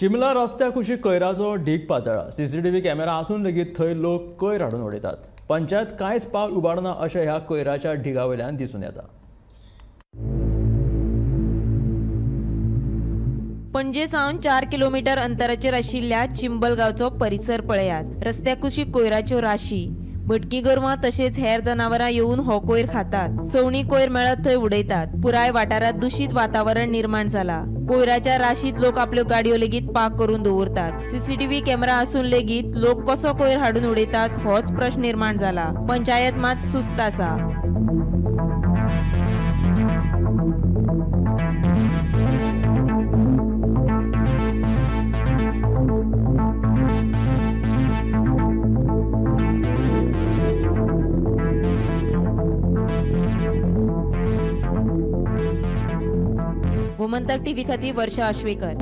चिमला रस्त्या कुशीक कोयराचो ढीग पातळ्ळा। सीसीटीव्ही कॅमेरा आसून लेगीत थंय लोक कोयर हाडून उडयतात। पंचायत कांयच पावल उबारना अशें ह्या कोयराच्या ढिगावयल्यान दिसून येता। पणजे सावन 4 किलोमीटर अंतराचेर आशिल्ल्या चिंबलगावचो परिसर पळयात। रस्त्या कुशीक कोयराच्यो राशी, भटकी गोरवां तशेंच हेर जनावरां येवन हो कोयर खातात। सवणी कोयर मेळत थंय उडयतात। पुराय वाठारात दूषित वातावरण निर्माण जाला। कोयराच्या राशीत लोक आपल्यो गाडयो लेगीत पार्क करून दवरतात। सीसीटीव्ही कॅमेरा आसून लेगीत लोक कसो कोयर हाडून उडयतात होच प्रश्न निर्माण जाला। पंचायत मात सुस्त आसा। गोमंतक टीव्ही खातीर वर्षा आश्वेकर।